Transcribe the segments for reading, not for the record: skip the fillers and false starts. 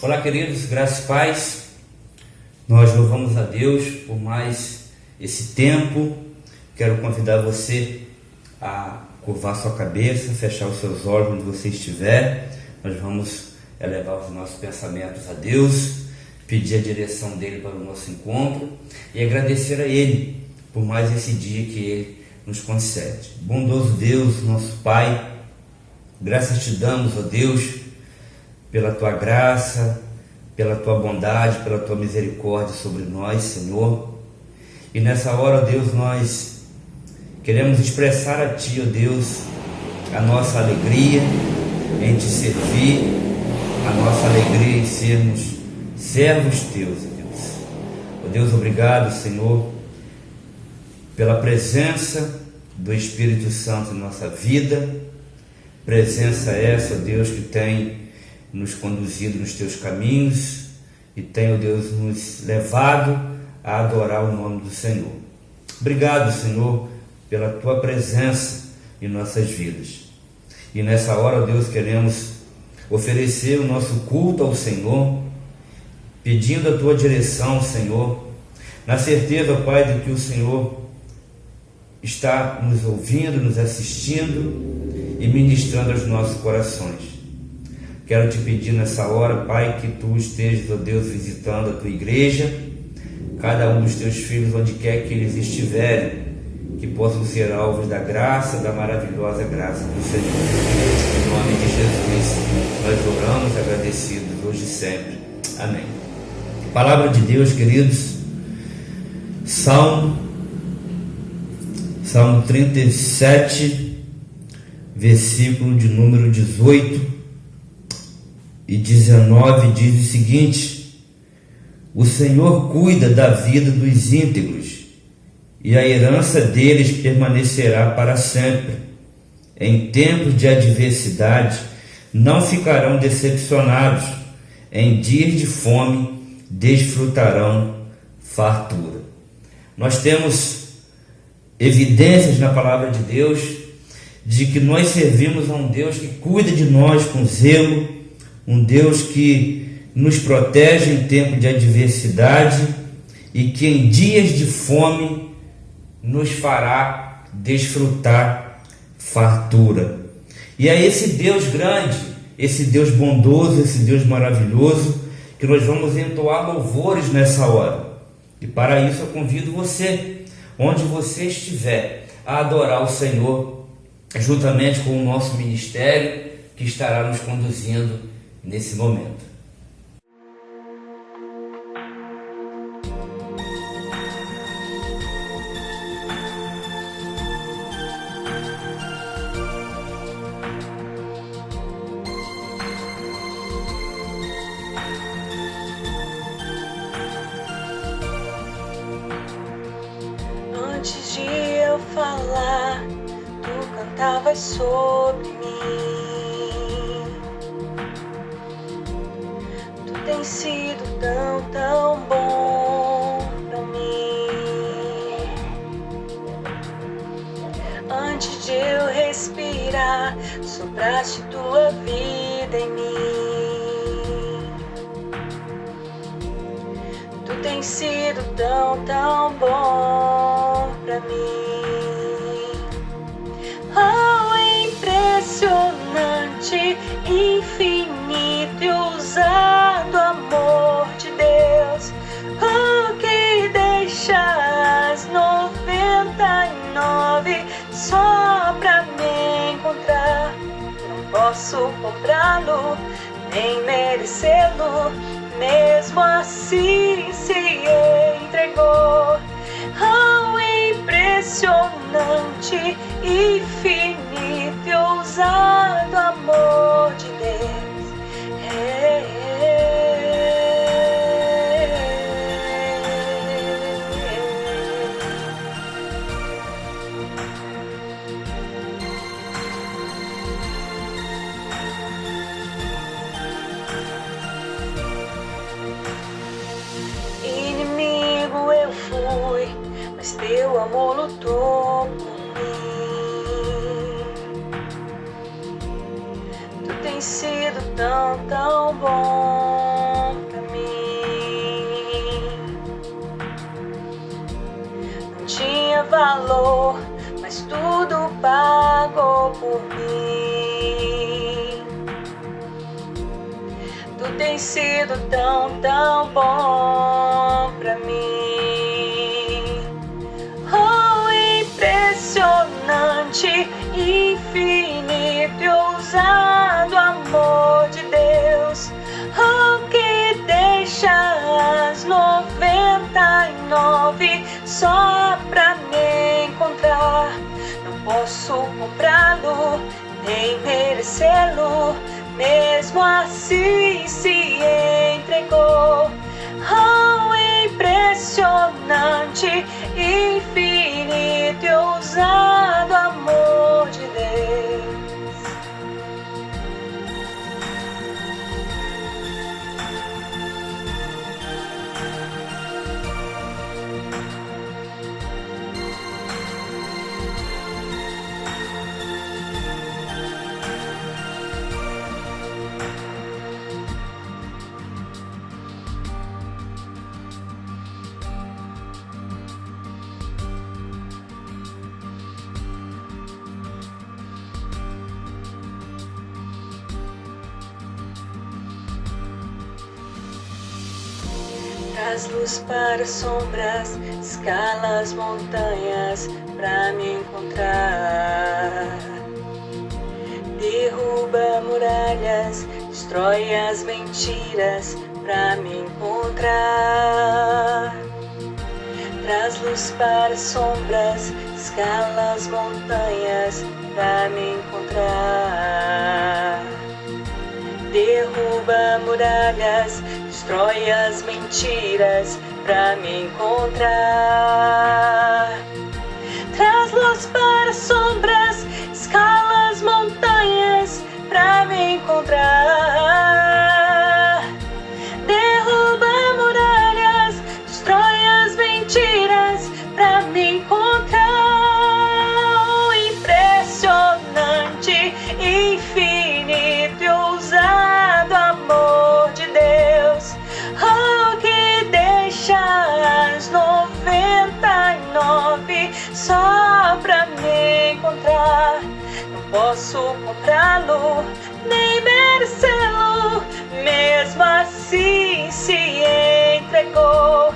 Olá, queridos, graças e paz. Nós louvamos a Deus por mais esse tempo. Quero convidar você a curvar sua cabeça, fechar os seus olhos onde você estiver. Nós vamos elevar os nossos pensamentos a Deus, pedir a direção dele para o nosso encontro e agradecer a Ele por mais esse dia que Ele nos concede. Bondoso Deus, nosso Pai, graças te damos, ó Deus, pela Tua graça, pela Tua bondade, pela Tua misericórdia sobre nós, Senhor. E nessa hora, ó Deus, nós queremos expressar a Ti, ó Deus, a nossa alegria em Te servir, a nossa alegria em sermos servos Teus, ó Deus. Ó Deus, obrigado, Senhor, pela presença do Espírito Santo em nossa vida, presença essa, ó Deus, que tem nos conduzido nos Teus caminhos e tem, ó Deus, nos levado a adorar o nome do Senhor. Obrigado, Senhor, pela Tua presença em nossas vidas. E nessa hora, ó Deus, queremos oferecer o nosso culto ao Senhor, pedindo a Tua direção, Senhor, na certeza, Pai, de que o Senhor está nos ouvindo, nos assistindo e ministrando aos nossos corações. Quero te pedir nessa hora, Pai, que Tu estejas, ó Deus, visitando a Tua igreja, cada um dos Teus filhos, onde quer que eles estiverem, que possam ser alvos da graça, da maravilhosa graça do Senhor. Em nome de Jesus, nós oramos agradecidos hoje e sempre. Amém. Palavra de Deus, queridos, Salmo 37, versículo de número 18 e 19 diz o seguinte: o Senhor cuida da vida dos íntegros, e a herança deles permanecerá para sempre. Em tempos de adversidade não ficarão decepcionados, em dias de fome desfrutarão fartura. Nós temos evidências na palavra de Deus de que nós servimos a um Deus que cuida de nós com zelo, um Deus que nos protege em tempo de adversidade e que em dias de fome nos fará desfrutar fartura. E é esse Deus grande, esse Deus bondoso, esse Deus maravilhoso que nós vamos entoar louvores nessa hora. E para isso eu convido você, onde você estiver, a adorar o Senhor, juntamente com o nosso ministério que estará nos conduzindo nesse momento. Antes de eu falar, Tu cantavas sobre mim. Tu tens sido tão, tão bom pra mim. Antes de eu respirar, sopraste Tua vida em mim. Tu tens sido tão, tão bom pra mim. Oh, impressionante, infinito e ousado amor de Deus, oh, que deixa as 99 só pra me encontrar. Não posso comprá-lo, nem merecê-lo, mesmo assim se entregou. Oh, impressionante, infinito e ousado amor de Deus. Inimigo eu fui, mas Teu amor lutou por mim. Tu tens sido tão, tão bom. por mim. Tu tens sido tão, tão bom pra mim. Oh, impressionante, infinito e ousado amor de Deus. Oh, que deixa as 99 só pra me encontrar. Não posso comprá-lo, nem merecê-lo, mesmo assim se entregou. Oh, impressionante, infinito e ousado amor de Deus. Traz luz para sombras, escala as montanhas pra me encontrar. Derruba muralhas, destrói as mentiras pra me encontrar. Traz luz para sombras, escala as montanhas pra me encontrar. Derruba muralhas, destrói as mentiras pra me encontrar. Traz luz para sombras, escala as montanhas pra me encontrar. Derruba muralhas, destrói as mentiras pra me encontrar. Oh, impressionante, infinito e ousado amor de Deus. Oh, que deixa as 99 só pra me encontrar. Não posso comprá-lo, nem merecê-lo, mesmo assim se entregou.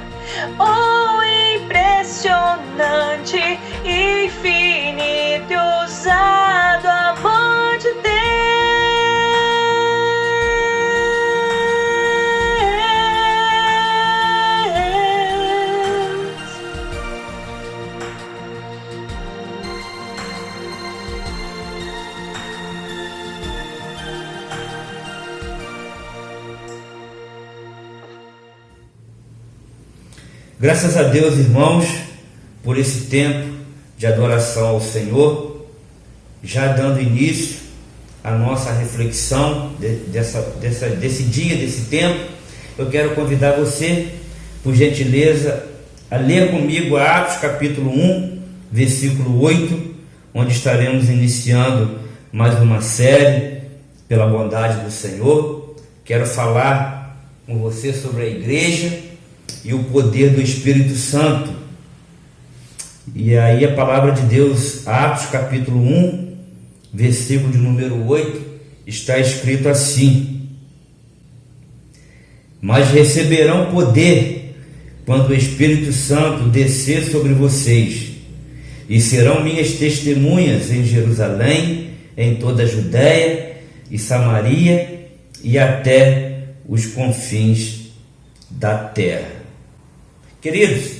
Oh, impressionante, infinito e ousado amor de Deus. Graças a Deus, irmãos, por esse tempo de adoração ao Senhor, já dando início à nossa reflexão desse dia, desse tempo, eu quero convidar você, por gentileza, a ler comigo Atos capítulo 1, versículo 8, onde estaremos iniciando mais uma série, pela bondade do Senhor. Quero falar com você sobre a igreja e o poder do Espírito Santo. E aí a palavra de Deus, Atos capítulo 1, versículo de número 8, está escrito assim: mas receberão poder quando o Espírito Santo descer sobre vocês, e serão minhas testemunhas em Jerusalém, em toda a Judéia e Samaria e até os confins da terra. Queridos,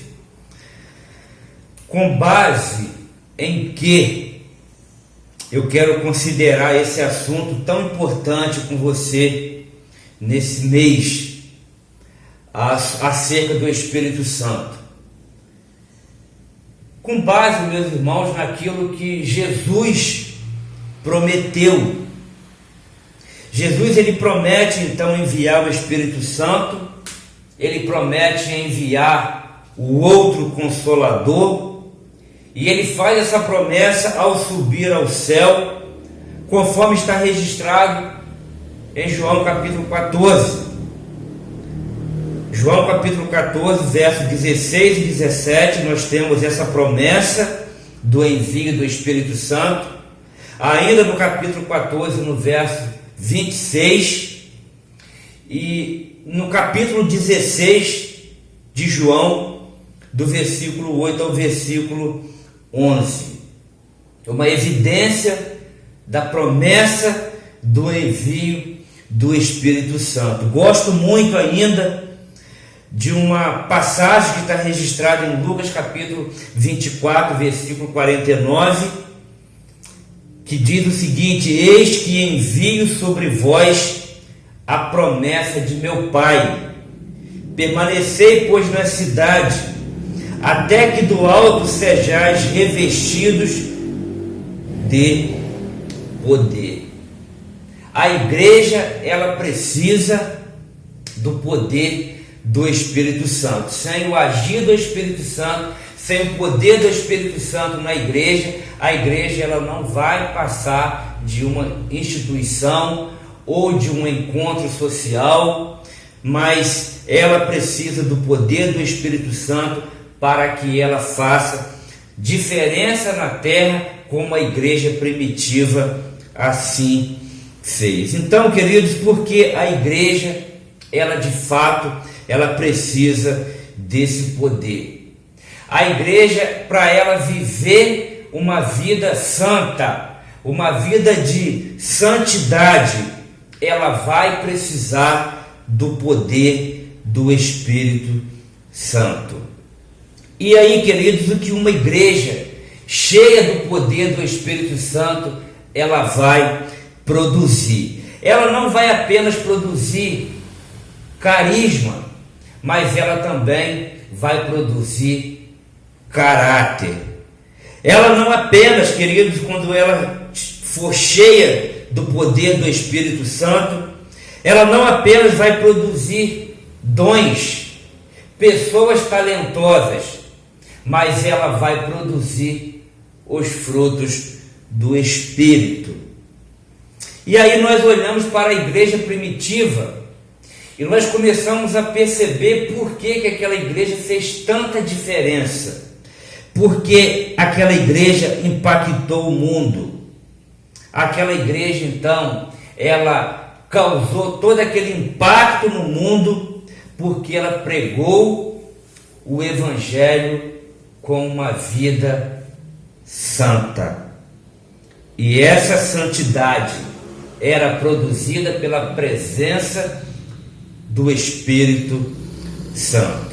com base em que eu quero considerar esse assunto tão importante com você nesse mês acerca do Espírito Santo? Com base, meus irmãos, naquilo que Jesus prometeu. Jesus, ele promete então enviar o Espírito Santo. Ele promete enviar o outro Consolador, e ele faz essa promessa ao subir ao céu, conforme está registrado em João capítulo 14. João capítulo 14, versos 16 e 17, nós temos essa promessa do envio do Espírito Santo. ainda no capítulo 14, no verso 26, e no capítulo 16 de João, do versículo 8 ao versículo 11. Uma evidência da promessa do envio do Espírito Santo. Gosto muito ainda de uma passagem que está registrada em Lucas capítulo 24, versículo 49, que diz o seguinte: eis que envio sobre vós a promessa de meu Pai, permanecei, pois, na cidade, até que do alto sejais revestidos de poder. A igreja, ela precisa do poder do Espírito Santo. Sem o agir do Espírito Santo, sem o poder do Espírito Santo na igreja, a igreja ela não vai passar de uma instituição ou de um encontro social, mas ela precisa do poder do Espírito Santo para que ela faça diferença na terra, como a igreja primitiva assim fez. Então, queridos, porque a igreja, ela de fato, ela precisa desse poder. A igreja, para ela viver uma vida santa, uma vida de santidade, ela vai precisar do poder do Espírito Santo. E aí, queridos, o que uma igreja cheia do poder do Espírito Santo, ela vai produzir? Ela não vai apenas produzir carisma, mas ela também vai produzir caráter. Ela não apenas, queridos, quando ela for cheia do poder do Espírito Santo, ela não apenas vai produzir dons, pessoas talentosas, mas ela vai produzir os frutos do Espírito. E aí nós olhamos para a igreja primitiva e nós começamos a perceber por que aquela igreja fez tanta diferença. Porque aquela igreja impactou o mundo. Aquela igreja, então, ela causou todo aquele impacto no mundo porque ela pregou o Evangelho com uma vida santa. E essa santidade era produzida pela presença do Espírito Santo.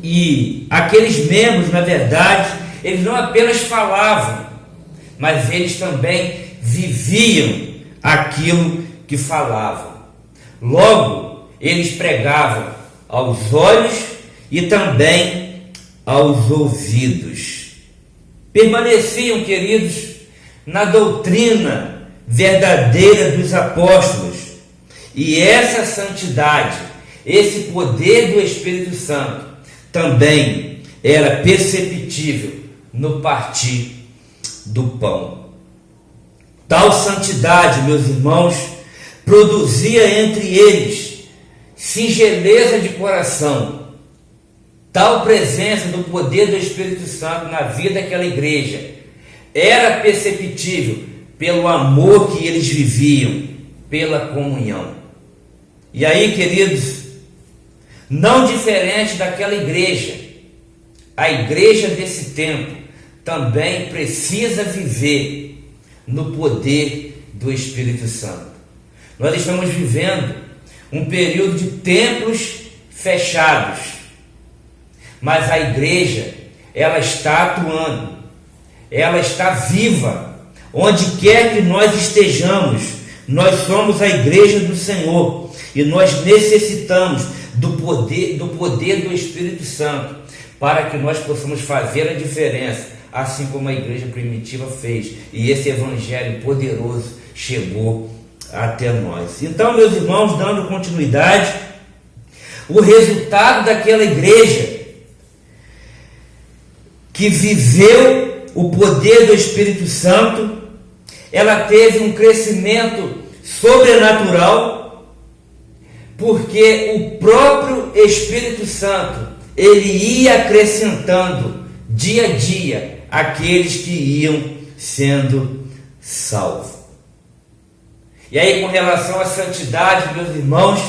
E aqueles membros, na verdade, eles não apenas falavam, mas eles também viviam aquilo que falavam. Logo, eles pregavam aos olhos e também aos ouvidos. Permaneciam, queridos, na doutrina verdadeira dos apóstolos. E essa santidade, esse poder do Espírito Santo, também era perceptível no partir do pão. Tal santidade, meus irmãos, produzia entre eles singeleza de coração. Tal presença do poder do Espírito Santo na vida daquela igreja era perceptível pelo amor que eles viviam, pela comunhão. E aí, queridos, não diferente daquela igreja, a igreja desse tempo também precisa viver no poder do Espírito Santo. Nós estamos vivendo um período de templos fechados, mas a igreja, ela está atuando, ela está viva, onde quer que nós estejamos. Nós somos a igreja do Senhor e nós necessitamos do poder do Espírito Santo para que nós possamos fazer a diferença, assim como a igreja primitiva fez, e esse evangelho poderoso chegou até nós. Então, meus irmãos, dando continuidade, o resultado daquela igreja que viveu o poder do Espírito Santo, ela teve um crescimento sobrenatural, porque o próprio Espírito Santo, ele ia acrescentando dia a dia aqueles que iam sendo salvo. E aí, com relação à santidade, meus irmãos,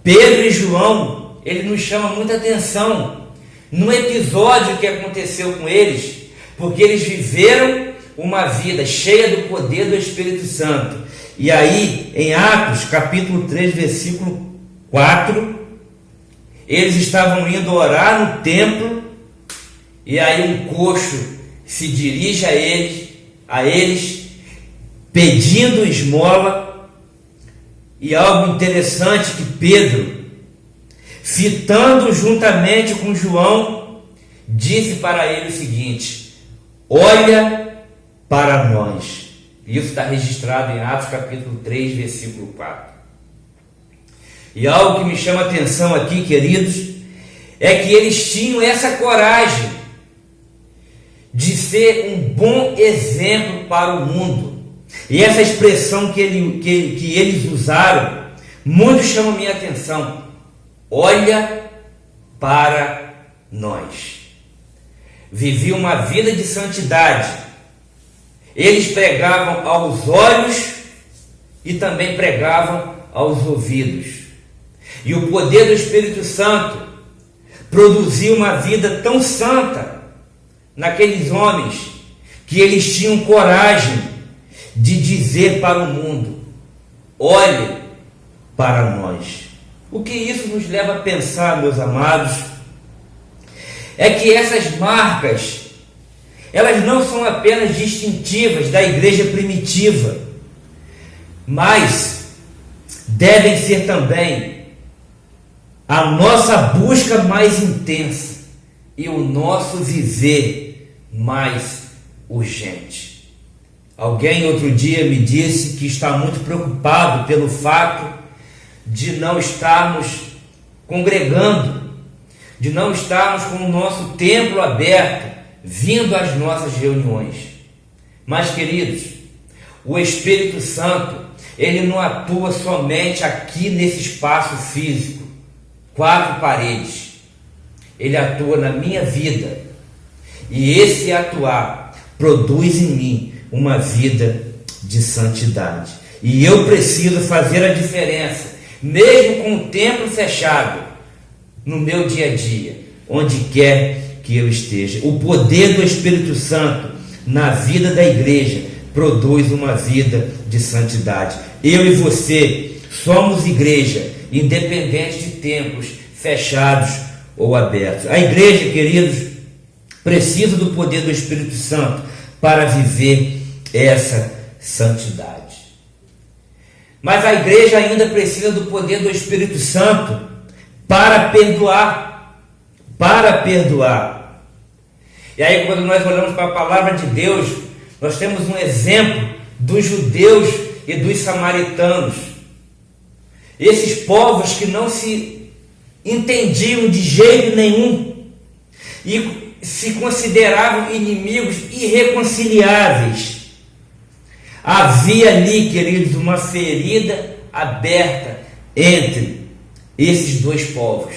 Pedro e João, ele nos chama muita atenção no episódio que aconteceu com eles, porque eles viveram uma vida cheia do poder do Espírito Santo. E aí, em Atos, capítulo 3, versículo 4, eles estavam indo orar no templo, e aí um coxo se dirige a eles, pedindo esmola. E algo interessante que Pedro, fitando juntamente com João, disse para ele o seguinte: olha para nós. Isso está registrado em Atos capítulo 3, versículo 4. E algo que me chama a atenção aqui, queridos, é que eles tinham essa coragem de ser um bom exemplo para o mundo. E essa expressão que eles usaram, muito chama a minha atenção. Olha para nós. Viviam uma vida de santidade. Eles pregavam aos olhos e também pregavam aos ouvidos. E o poder do Espírito Santo produziu uma vida tão santa naqueles homens que eles tinham coragem de dizer para o mundo: olhe para nós. O que isso nos leva a pensar, meus amados, é que essas marcas, elas não são apenas distintivas da igreja primitiva, mas devem ser também a nossa busca mais intensa e o nosso viver mais urgente. Alguém outro dia me disse que está muito preocupado pelo fato de não estarmos congregando, de não estarmos com o nosso templo aberto, vindo às nossas reuniões. Mas, queridos, o Espírito Santo, ele não atua somente aqui nesse espaço físico, 4 paredes. Ele atua na minha vida, e esse atuar produz em mim uma vida de santidade. E eu preciso fazer a diferença, mesmo com o templo fechado, no meu dia a dia, onde quer que eu esteja. O poder do Espírito Santo na vida da igreja produz uma vida de santidade. Eu e você somos igreja, independente de templos fechados ou abertos. A igreja, queridos, precisa do poder do Espírito Santo para viver essa santidade. Mas a igreja ainda precisa do poder do Espírito Santo para perdoar. Para perdoar. E aí, quando nós olhamos para a palavra de Deus, nós temos um exemplo dos judeus e dos samaritanos. Esses povos que não se entendiam de jeito nenhum e se consideravam inimigos irreconciliáveis. Havia ali, queridos, uma ferida aberta entre esses dois povos.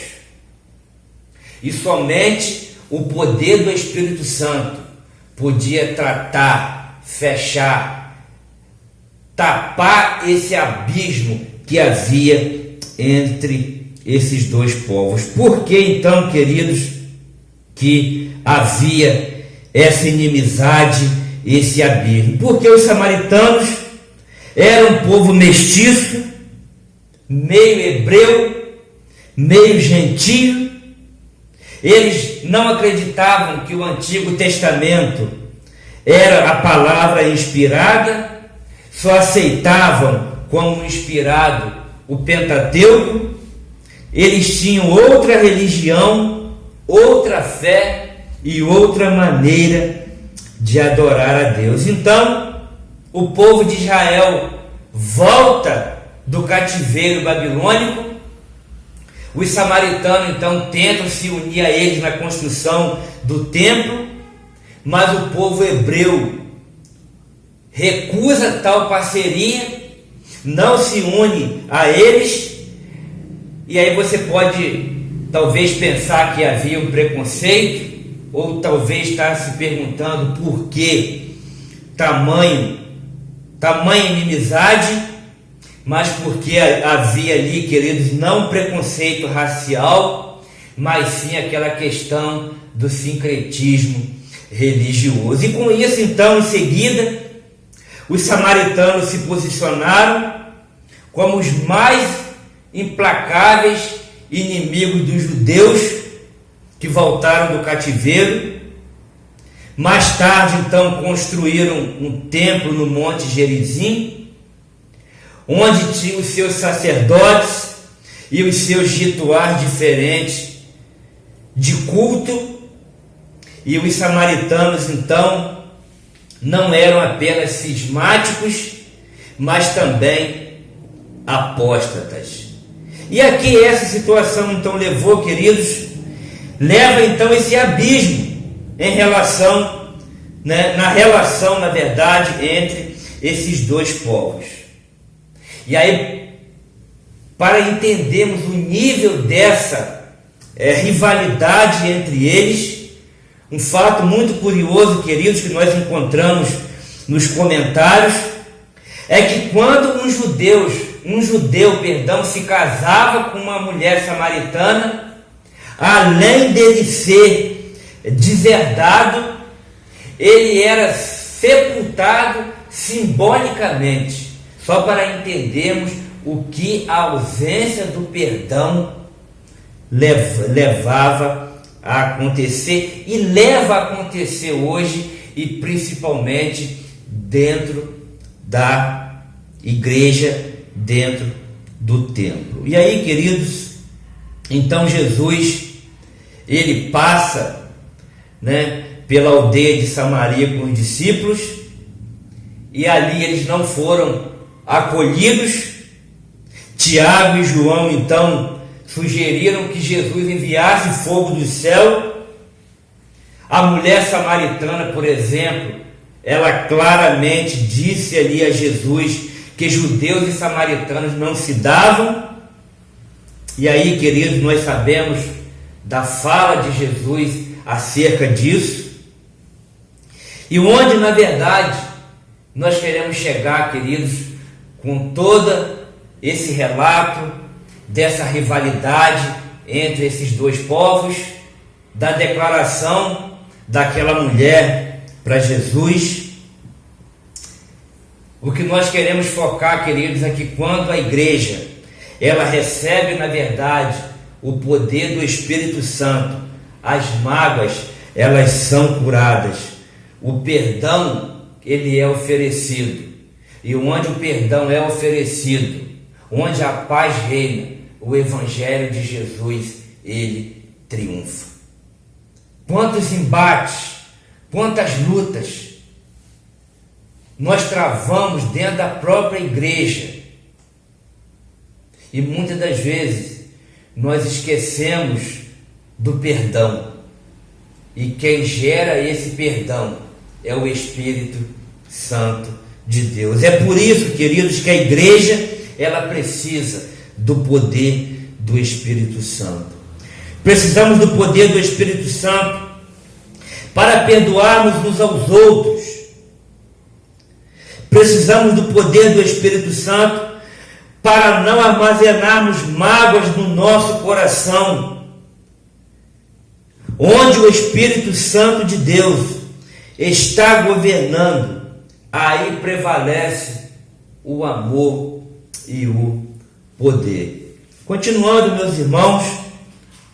E somente o poder do Espírito Santo podia tratar, fechar, tapar esse abismo que havia entre esses dois povos. Por que então, queridos, que havia essa inimizade, esse abismo? Porque os samaritanos eram um povo mestiço, meio hebreu, meio gentio. Eles não acreditavam que o Antigo Testamento era a palavra inspirada, só aceitavam como inspirado o Pentateuco. Eles tinham outra religião, outra fé e outra maneira de adorar a Deus. Então, o povo de Israel volta do cativeiro babilônico. Os samaritanos então tentam se unir a eles na construção do templo, mas o povo hebreu recusa tal parceria, não se une a eles. E aí você pode talvez pensar que havia um preconceito, ou talvez estar se perguntando por que tamanho tamanha inimizade, mas porque havia ali, queridos, não preconceito racial, mas sim aquela questão do sincretismo religioso. E com isso, então, em seguida, os samaritanos se posicionaram como os mais implacáveis inimigos dos judeus que voltaram do cativeiro. Mais tarde, então, construíram um templo no Monte Gerizim, onde tinham os seus sacerdotes e os seus rituais diferentes de culto. E os samaritanos, então, não eram apenas cismáticos, mas também apóstatas. E aqui essa situação, então, leva então esse abismo em relação, na relação, na verdade, entre esses dois povos. E aí, para entendermos o nível dessa rivalidade entre eles, um fato muito curioso, queridos, que nós encontramos nos comentários, é que quando um judeu, se casava com uma mulher samaritana, além dele ser deserdado, ele era sepultado simbolicamente, só para entendermos o que a ausência do perdão levava a acontecer e leva a acontecer hoje, e principalmente dentro da igreja, dentro do templo. E aí, queridos, então Jesus, ele passa, pela aldeia de Samaria com os discípulos, e ali eles não foram acolhidos. Tiago e João, então, sugeriram que Jesus enviasse fogo do céu. A mulher samaritana, por exemplo, ela claramente disse ali a Jesus que judeus e samaritanos não se davam. E aí, queridos, nós sabemos da fala de Jesus acerca disso. E onde, na verdade, nós queremos chegar, queridos, com todo esse relato dessa rivalidade entre esses dois povos, da declaração daquela mulher para Jesus. O que nós queremos focar, queridos, é que quando a igreja, ela recebe, na verdade, o poder do Espírito Santo, as mágoas, elas são curadas, o perdão, ele é oferecido, e onde o perdão é oferecido, onde a paz reina, o Evangelho de Jesus, ele triunfa. Quantos embates, quantas lutas nós travamos dentro da própria igreja, e muitas das vezes nós esquecemos do perdão, e quem gera esse perdão é o Espírito Santo de Deus. É por isso, queridos, que a igreja, ela precisa do poder do Espírito Santo. Precisamos do poder do Espírito Santo para perdoarmos uns aos outros. Precisamos do poder do Espírito Santo para não armazenarmos mágoas no nosso coração. Onde o Espírito Santo de Deus está governando, aí prevalece o amor e o poder. Continuando, meus irmãos,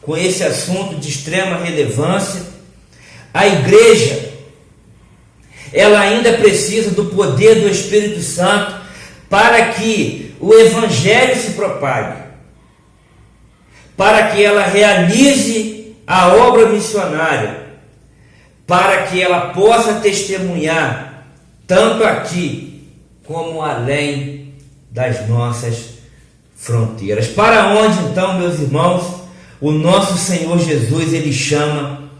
com esse assunto de extrema relevância, a igreja, ela ainda precisa do poder do Espírito Santo para que o Evangelho se propague, para que ela realize a obra missionária, para que ela possa testemunhar tanto aqui como além das nossas fronteiras. Para onde então, meus irmãos, o nosso Senhor Jesus, ele chama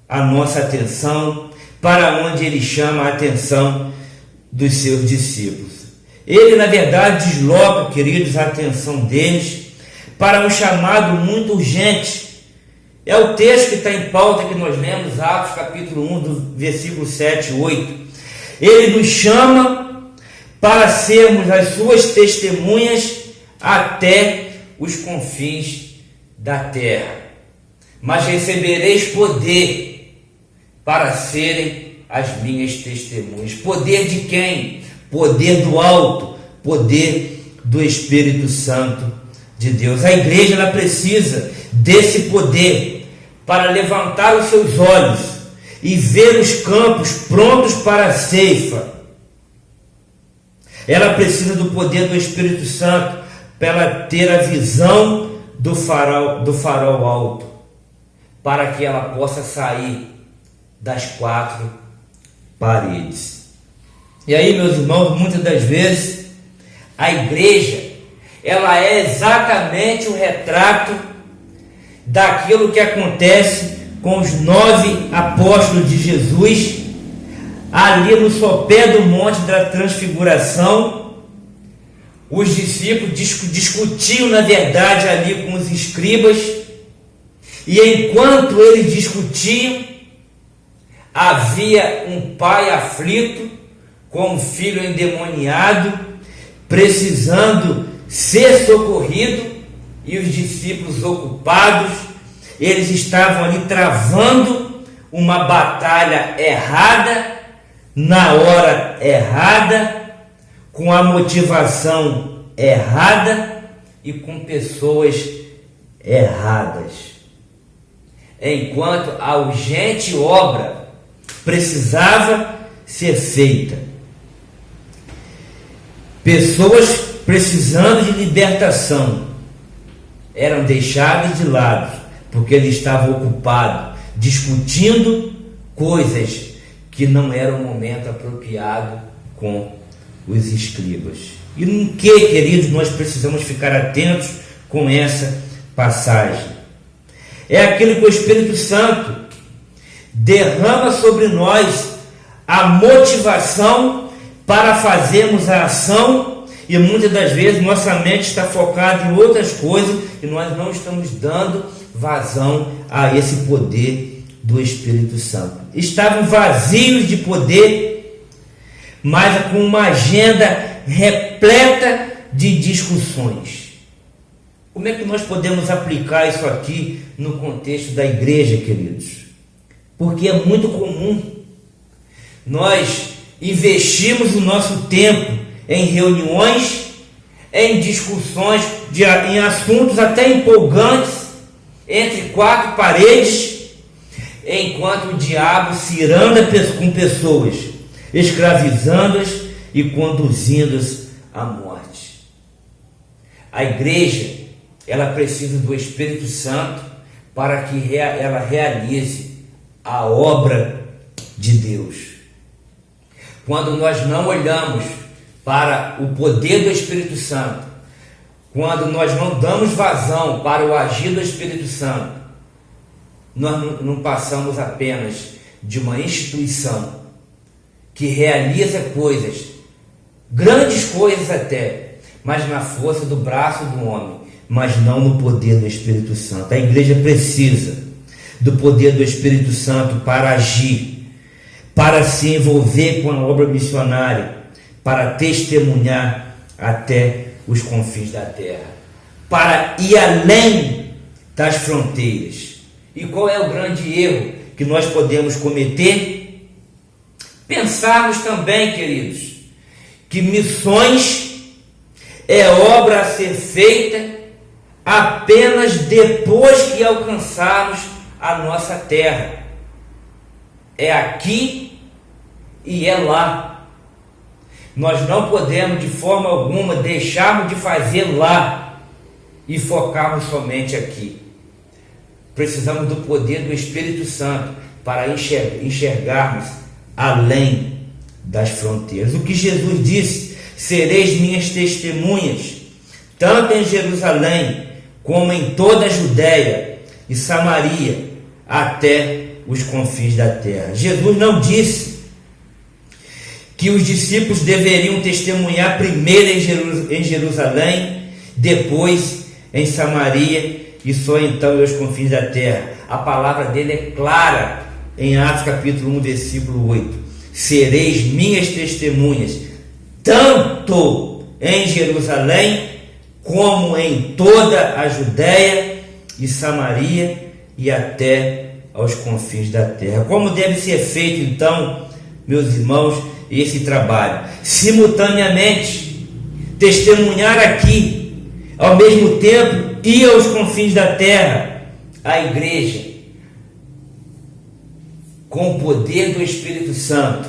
a nossa atenção, para onde ele chama a atenção dos seus discípulos. Ele, na verdade, desloca, queridos, a atenção deles para um chamado muito urgente. É o texto que está em pauta que nós lemos, Atos capítulo 1, do versículo 7 e 8. Ele nos chama para sermos as suas testemunhas até os confins da terra. Mas recebereis poder para serem as minhas testemunhas. Poder de quem? Poder do alto, poder do Espírito Santo de Deus. A igreja ela precisa desse poder para levantar os seus olhos e ver os campos prontos para a ceifa. Ela precisa do poder do Espírito Santo para ela ter a visão do farol alto, para que ela possa sair das quatro paredes. E aí, meus irmãos, muitas das vezes a igreja ela é exatamente o retrato daquilo que acontece com os 9 apóstolos de Jesus ali no sopé do Monte da Transfiguração. Os discípulos discutiam, na verdade, ali com os escribas, e enquanto eles discutiam, havia um pai aflito com um filho endemoniado, precisando ser socorrido, e os discípulos ocupados, eles estavam ali travando uma batalha errada, na hora errada, com a motivação errada e com pessoas erradas. Enquanto a urgente obra precisava ser feita. Pessoas precisando de libertação eram deixadas de lado, porque eles estavam ocupados discutindo coisas que não era o momento apropriado com os escribas. E em que, queridos, nós precisamos ficar atentos com essa passagem? É aquilo que o Espírito Santo derrama sobre nós a motivação para fazermos a ação, e muitas das vezes nossa mente está focada em outras coisas e nós não estamos dando vazão a esse poder do Espírito Santo. Estavam vazios de poder, mas com uma agenda repleta de discussões. Como é que nós podemos aplicar isso aqui no contexto da igreja, queridos? Porque é muito comum nós investimos o nosso tempo em reuniões, em discussões, em assuntos até empolgantes, entre quatro paredes, enquanto o diabo se iranda com pessoas, escravizando-as e conduzindo-as à morte. A igreja, ela precisa do Espírito Santo para que ela realize a obra de Deus. Quando nós não olhamos para o poder do Espírito Santo, quando nós não damos vazão para o agir do Espírito Santo, nós não passamos apenas de uma instituição que realiza coisas, grandes coisas até, mas na força do braço do homem, mas não no poder do Espírito Santo. A igreja precisa do poder do Espírito Santo para agir, para se envolver com a obra missionária, para testemunhar até os confins da terra, para ir além das fronteiras. E qual é o grande erro que nós podemos cometer? Pensarmos também, queridos, que missões é obra a ser feita apenas depois que alcançarmos a nossa terra. É aqui e é lá. Nós não podemos de forma alguma deixarmos de fazer lá e focarmos somente aqui. Precisamos do poder do Espírito Santo para enxergarmos além das fronteiras. O que Jesus disse: sereis minhas testemunhas, tanto em Jerusalém como em toda a Judéia e Samaria, até os confins da terra. Jesus não disse que os discípulos deveriam testemunhar primeiro em Jerusalém, depois em Samaria e só então aos confins da terra. A palavra dele é clara em Atos capítulo 1, versículo 8. Sereis minhas testemunhas, tanto tanto em Jerusalém, como em toda a Judéia e Samaria e até aos confins da terra. Como deve ser feito, então, meus irmãos, esse trabalho? Simultaneamente, testemunhar aqui, ao mesmo tempo, ir aos confins da terra. A igreja, com o poder do Espírito Santo,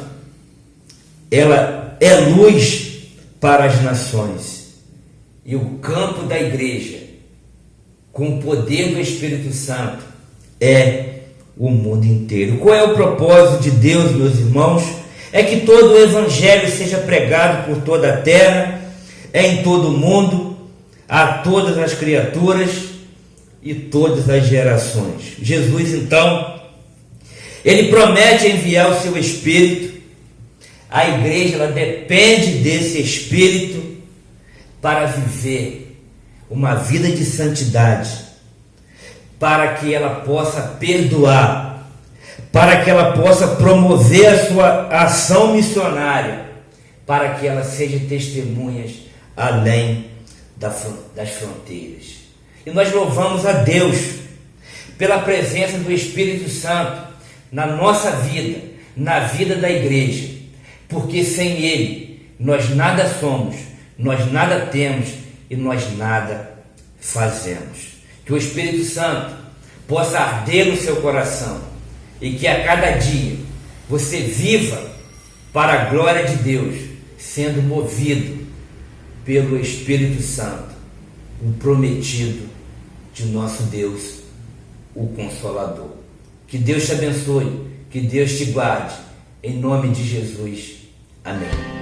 ela é luz para as nações. E o campo da igreja, com o poder do Espírito Santo, é o mundo inteiro. Qual é o propósito de Deus, meus irmãos? É que todo o evangelho seja pregado por toda a terra, em todo o mundo, a todas as criaturas e todas as gerações. Jesus, então, ele promete enviar o seu Espírito. A igreja, ela depende desse Espírito para viver uma vida de santidade, para que ela possa perdoar, para que ela possa promover a sua ação missionária, para que ela seja testemunhas além das fronteiras. E nós louvamos a Deus pela presença do Espírito Santo na nossa vida, na vida da igreja, porque sem Ele nós nada somos, nós nada temos e nós nada fazemos. Que o Espírito Santo possa arder no seu coração e que a cada dia você viva para a glória de Deus, sendo movido pelo Espírito Santo, o prometido de nosso Deus, o Consolador. Que Deus te abençoe, que Deus te guarde, em nome de Jesus. Amém.